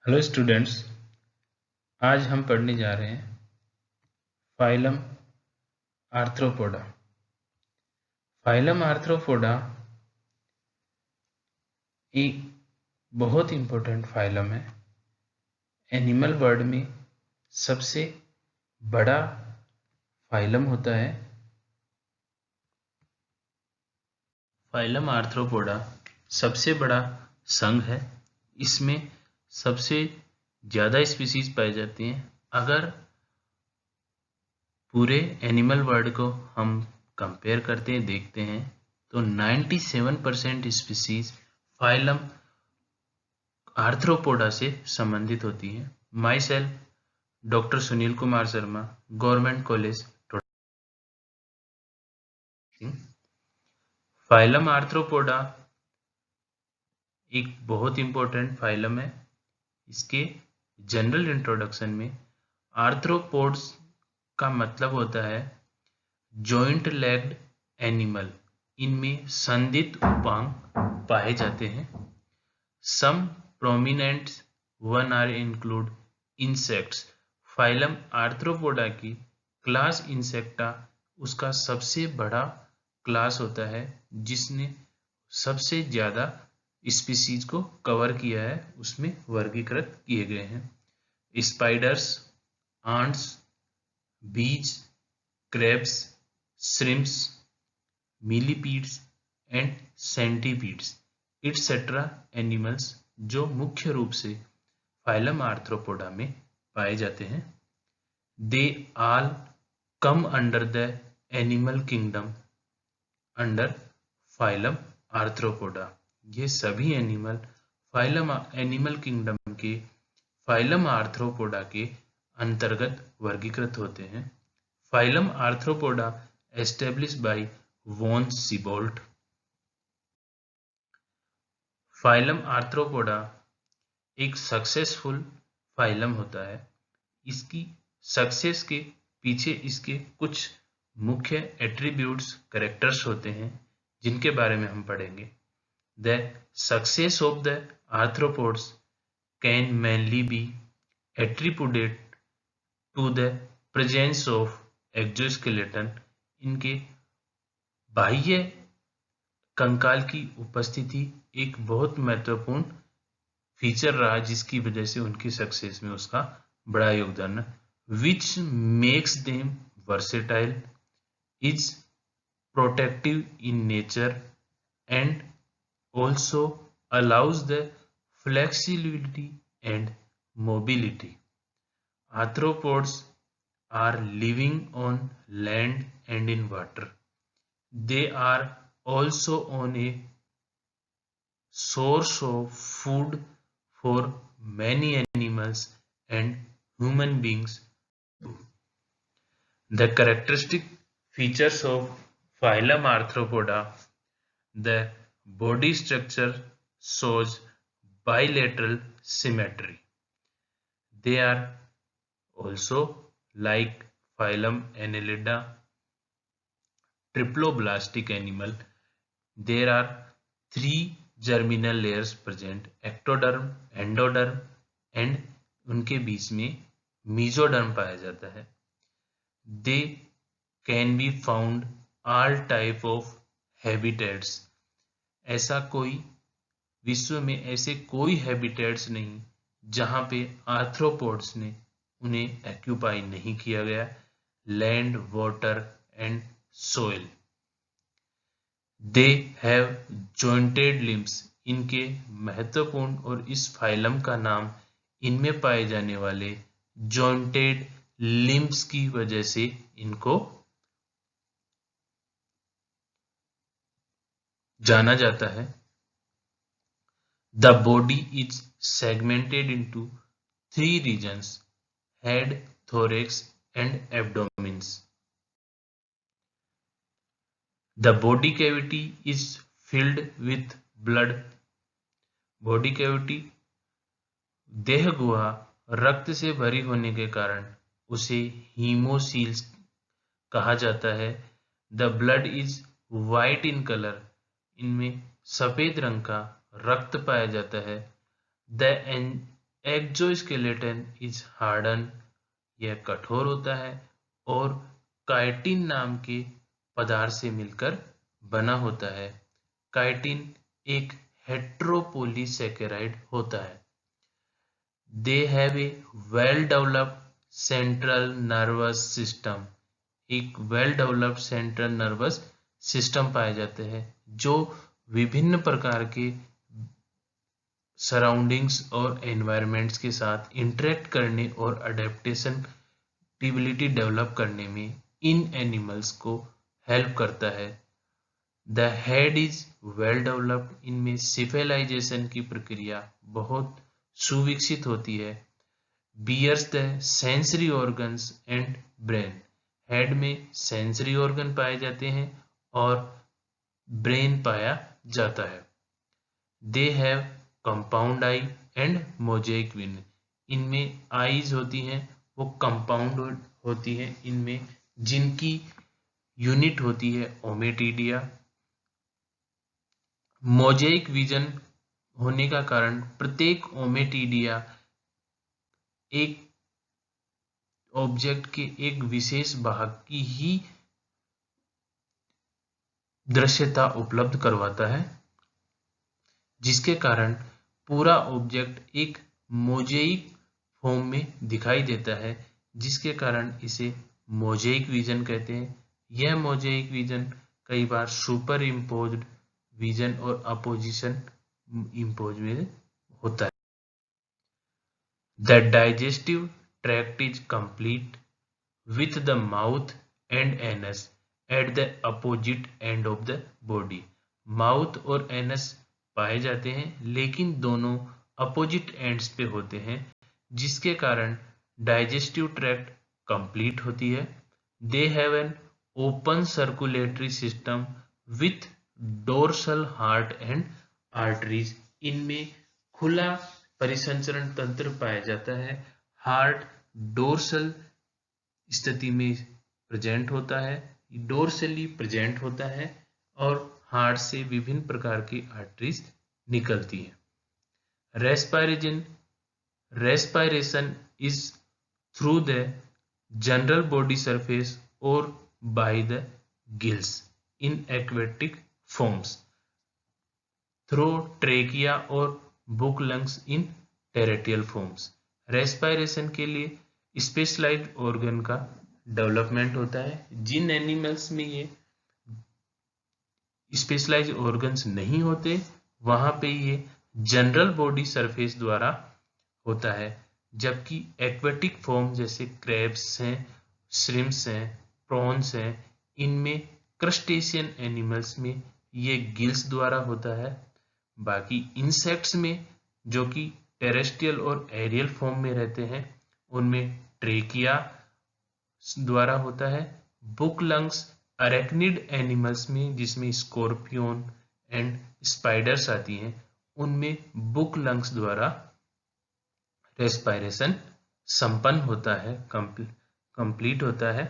Hello students, आज हम पढ़ने जा रहे हैं फाइलम आर्थ्रोपोडा। फाइलम आर्थ्रोपोडा एक बहुत इंपॉर्टेंट फाइलम है। एनिमल वर्ल्ड में सबसे बड़ा फाइलम होता है। फाइलम आर्थ्रोपोडा सबसे बड़ा संघ है। इसमें सबसे ज़्यादा स्पीसीज पाई जाती हैं। अगर पूरे एनिमल वर्ल्ड को हम कंपेयर करते हैं, देखते हैं, तो 97% स्पीसीज फाइलम आर्थ्रोपोडा से संबंधित होती हैं। My self doctor Sunil Kumar Sharma, government college phylum arthropoda एक बहुत इंपॉर्टेंट फाइलम है। इसके जनरल इंट्रोडक्शन में आर्थ्रोपोड्स का मतलब होता है जॉइंट लेग्ड एनिमल। इनमें संदिग्ध उपांग पाए जाते हैं। Some prominent one are include insects. Phylum Arthropoda की क्लास इंसेक्टा उसका सबसे बड़ा क्लास होता है, जिसने सबसे ज़्यादा स्पीसीज को कवर किया है। उसमें वर्गीकृत किए गए हैं स्पाइडर्स, आंट्स, बीज, crabs, shrimps, millipedes and centipedes et cetera animals, जो मुख्य रूप से फाइलम आर्थ्रोपोडा में पाए जाते हैं। They all come under the animal kingdom under phylum arthropoda. ये सभी एनिमल एनिमल किंगडम के फाइलम आर्थ्रोपोडा के अंतर्गत वर्गीकृत होते हैं। Phylum arthropoda established by von Siebold. Phylum arthropoda एक सक्सेसफुल फाइलम होता है। इसकी सक्सेस के पीछे इसके कुछ मुख्य एट्रीब्यूट्स, कैरेक्टर्स होते हैं, जिनके बारे में हम पढ़ेंगे। The success of the arthropods can mainly be attributed to the presence of exoskeleton. इनके बाह्य कंकाल की उपस्थिति एक बहुत महत्वपूर्ण फीचर रहा, जिसकी वजह से उनकी सक्सेस में उसका बड़ा योगदान है। Which makes them versatile, is protective in nature and also allows the flexibility and mobility. Arthropods are living on land and in water. They are also on a source of food for many animals and human beings. The characteristic features of phylum Arthropoda: the body structure shows bilateral symmetry. They are also, like phylum Annelida, triploblastic animal. There are three germinal layers present: ectoderm, endoderm and उनके बीच में mesoderm पाया जाता है। They can be found all type of habitats. ऐसा कोई विश्व में ऐसे कोई हैबिटेट्स नहीं जहां पे आर्थ्रोपोड्स ने उन्हें एक्यूपाई नहीं किया गया। Land, water and soil. They have jointed limbs. इनके महत्वपूर्ण और इस फाइलम का नाम इनमें पाए जाने वाले जॉइंटेड लिम्स की वजह से इनको जाना जाता है। The body is segmented into 3 regions: head, thorax and abdomens. The body cavity is filled with blood. Body cavity, देह गुहा, रक्त से भरी होने के कारण उसे हीमोसील्स कहा जाता है। The blood is white in colour. इनमें सफेद रंग का रक्त पाया जाता है। द एक्सोस्केलेटन इज हार्डन, यह कठोर होता है और काइटिन नाम के पदार्थ से मिलकर बना होता है। काइटिन एक हेट्रोपोलीसैकेराइड होता है। They have a well developed central nervous system, एक well developed central nervous system पाए जाते हैं जो विभिन्न प्रकार के सराउंडिंग्स और एनवायरनमेंट्स के साथ इंटरेक्ट करने और अडेप्टेशन एबिलिटी डेवलप करने में इन एनिमल्स को हेल्प करता है। The head is well developed, इनमें सिफेलाइजेशन की प्रक्रिया बहुत सुविकसित होती है। Bears the sensory organs and brain, head में सेंसरी ऑर्गन पाए जाते हैं और ब्रेन पाया जाता है। They have compound eye and mosaic vision, इनमें आईज होती हैं वो कंपाउंड होती हैं, इनमें जिनकी यूनिट होती है ओमेटिडिया। मोजेक विजन होने का कारण प्रत्येक ओमेटिडिया एक ऑब्जेक्ट के एक विशेष भाग की ही दृश्यता उपलब्ध करवाता है, जिसके कारण पूरा ऑब्जेक्ट एक मोजेइक फॉर्म में दिखाई देता है, जिसके कारण इसे मोजेइक विजन कहते हैं। यह मोजेइक विजन कई बार सुपर इम्पोज्ड विजन और अपोजिशन इम्पोज में होता है। The digestive tract is complete with the mouth and anus at the opposite end of the body, mouth और एनस पाए जाते हैं लेकिन दोनों अपोजिट एंड्स पे होते हैं, जिसके कारण डाइजेस्टिव ट्रैक्ट कंप्लीट होती है। They have an open circulatory system with dorsal heart and arteries, इनमें खुला परिसंचरण तंत्र पाया जाता है। हार्ट डोर्सल स्थिति में प्रेजेंट होता है, डोर्सली प्रेजेंट होता है और हार्ट से विभिन्न प्रकार की आर्टरीज निकलती है। Respiration is through the general body surface और by the gills in aquatic forms, through trachea और book lungs in terrestrial forms. Respiration के लिए स्पेशलाइज्ड ऑर्गन का डेवलपमेंट होता है। जिन एनिमल्स में ये स्पेशलाइज्ड ऑर्गन्स नहीं होते वहां पे ये जनरल बॉडी सरफेस द्वारा होता है, जबकि एक्वेटिक फॉर्म जैसे क्रैब्स हैं, श्रिम्प्स हैं, प्रॉन्स हैं, इनमें क्रस्टेशियन एनिमल्स में ये गिल्स द्वारा होता है। बाकी इंसेक्ट्स में जो कि टेरेस्ट्रियल और एरियल फॉर्म में रहते हैं उनमें ट्रेकिया द्वारा होता है। बुक लंग्स अरेक्निड एनिमल्स में जिसमें स्कॉर्पियन एंड स्पाइडर्स आती हैं उनमें बुक लंग्स द्वारा रेस्पिरेशन संपन्न होता है, कंप्लीट होता है।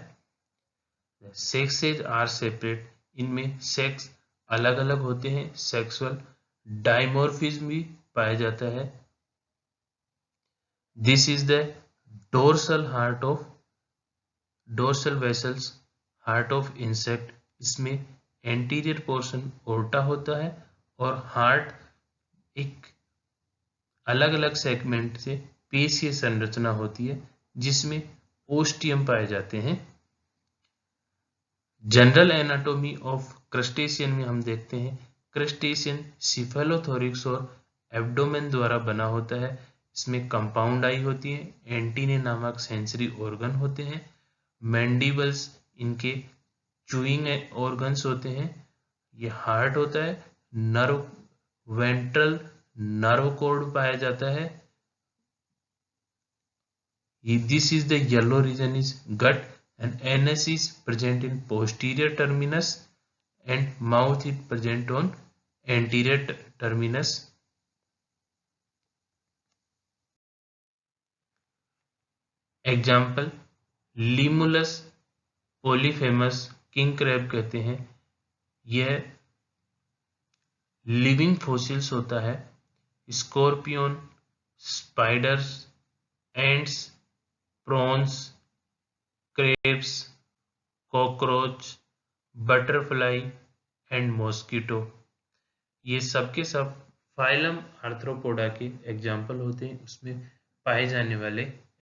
सेक्सेज आर सेपरेट, इनमें सेक्स अलग अलग होते हैं, सेक्सुअल डाइमॉर्फिज्म भी पाया जाता है। This is the dorsal heart of dorsal vessels heart of insect, इसमें एंटीरियर पोर्शन ओर्टा होता है और हार्ट एक अलग अलग सेगमेंट से पेशीय संरचना होती है जिसमें ओस्टियम पाए जाते हैं। जनरल एनाटॉमी ऑफ क्रस्टेशियन में हम देखते हैं क्रस्टेशियन सिफेलोथोरिक्स और एब्डोमेन द्वारा बना होता है। इसमें कंपाउंड आई होती है, एंटीने नामक सेंसरी ऑर्गन होते हैं, मैंडिबल्स इनके चूइंग ऑर्गन्स होते हैं, ये हार्ट होता है, नर्व वेंट्रल नर्व कोड पाया जाता है। This is the yellow region is gut and anus is present in posterior terminus and mouth is present on anterior terminus. Example limulus polyphemus king crab कहते हैं, यह living fossils होता है। Scorpion spiders, ants, prawns, crabs, cockroach, butterfly and mosquito. ये सब के सब phylum arthropoda के एग्जाम्पल होते हैं, उसमें पाए जाने वाले